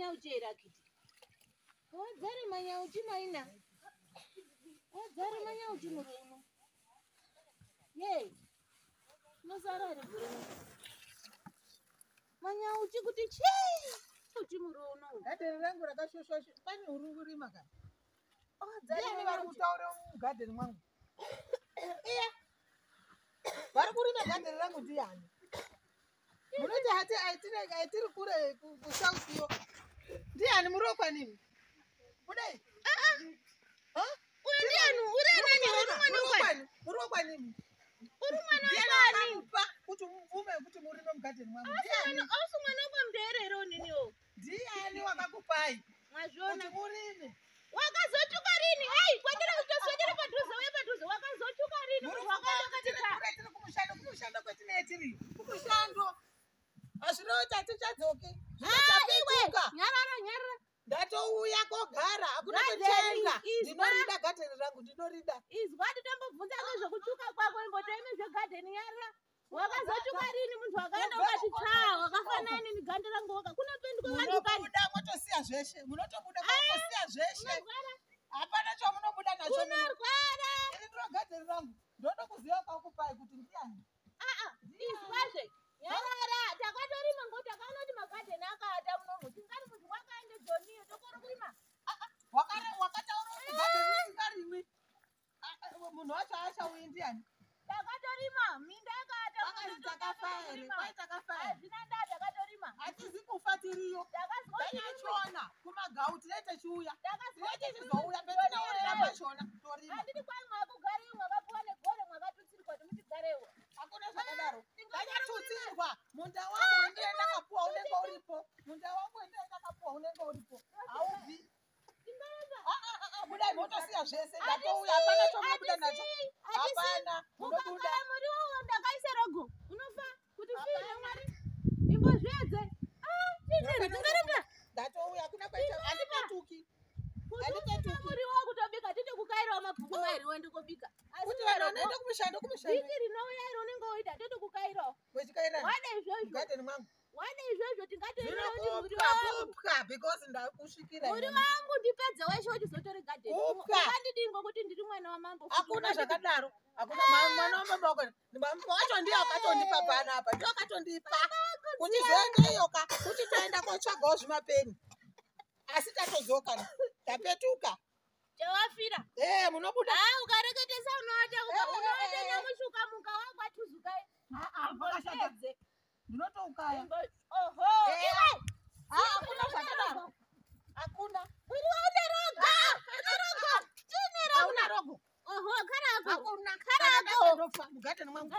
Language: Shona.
uchera kiti. Wadzare manya uchi maina. Wadzare manya uchi muruno. Yey. Nosara ri muruno. Manya uchi kuti chii. Uchi muruno. Garden rangu rakashoshwa pane urunguri maka. Wadzare Ndiani vari kutaura mugarden mwangu? Iya. Vari kurima garden rangu ndiani? Munoti hati aitiri kure kusouth yo. Ndiani muri kwa nini? Kudai? Uyu ndiani uri nani uri mwana Muri kwa nini? uri mwana Ndiani akakupa kuti mvume kuti murime mugarden mwangu? Ndiani? Ausu mwana kwa mderero niniwo. Ndiani wakakupai? Mwazviona. Kuti murime. Wakazochuka rini? Hey, kwendera kutoswedera padhuze uye padhuze. Wakazochuka rini? Muri Wakaenda kumushando kwetine tiri. Kumushando. Azvinoti atichadzoki. iwe, nyarara. Ndatouya kogara. Hakuna Garden kutenga. is Ndinorida garden rangu. Ndinorida. Izwati tambobvunza nezvekuchuka kwako imbotoime zvegadheni yara. Wakazochuka rini muntu wakaenda ukati tsva wakafanana nini ganda rangu waka. Kunopendwa vantu kani. Munobuda motosiya zveshe. Munotobuda motosiya zveshe. Hapana chamunobuda nacho. Unorwara. Ini ndiro garden rangu. Ndoda kuziva kwakupai kuti ndiani. Izwazve. Nyarara takatorima ngoti takaona kuti magadheni akaata munomu. Tingati muntu wakaende Joniyo tokoro kurima. Wakataura kuti garden isingarimwi. Munhu wacho achauyi ndiani? Takatorima minda yakaata Vakati takafa here. Kwai takafa here. hazvina ndaa takatorima. Hatizi kufa tiriyo. Tanyachona kumagau tinenge chiuya. Tinenge chizouya petinoonera pachona torima. Handiti kwai mwakugariyo mwakapuwa negore mwakatutsirwa kuti muchigarewo. Hakuna zvakadaro. Tanyatutsirwa. Munda wangu wendine ndakapuwa unenge uripo. Munda wangu wendine ndakapuwa unenge uripo. Haubvi. Budai motosiya zvese. Ndatouya hapana chomunobuda nacho. Hapana. Munobuda. Mukagara muriwo ndakaisa rogo. Unofa kuti fiine Mwari. Imbozvedze. Tingarinda. Ndatouya hakuna kwaita. Handipetuki. Kuti muriwo kutobika titi kukairawo mabhuku mairi wende kobika. Kuti vanhu vanoenda kumushando. Vhiki rinouya iro unenge woita toti kukairawo. Wechikairani? Wada izvozvo. Garden mwangu. Wada izvozvo tingatorima kuti muri Kupwa wangu. kupwa because ndakusvikira. Muri wangu ndipedze weshe uchizotori gadheni. Kupwa. Ungandidingo kuti ndiri mwana wamambo. Hakuna zvakadaro. Hakuna mwana wamambo wako. Mambo wacho ndiye akatondipa pana apa. Ndiye akatondipa. Uchizoendeyo ka. Uchitoenda kotsvagawo zvimapeni. Asi tatodzoka. Tapetuka. Chawafira. Munobuda. Ukareketesa unoata unoata nyamushuka muka wangu atuzuka. Mbakashadze. Ndinotoukaya. Oho. Iwe. Hakuna zvakadaro. Hakuna. Uri waune rogo. Rogo. Chine rogo. Hauna rogo. Oho, karako. Hakuna. Karako. Ndofa mugarden mwangu.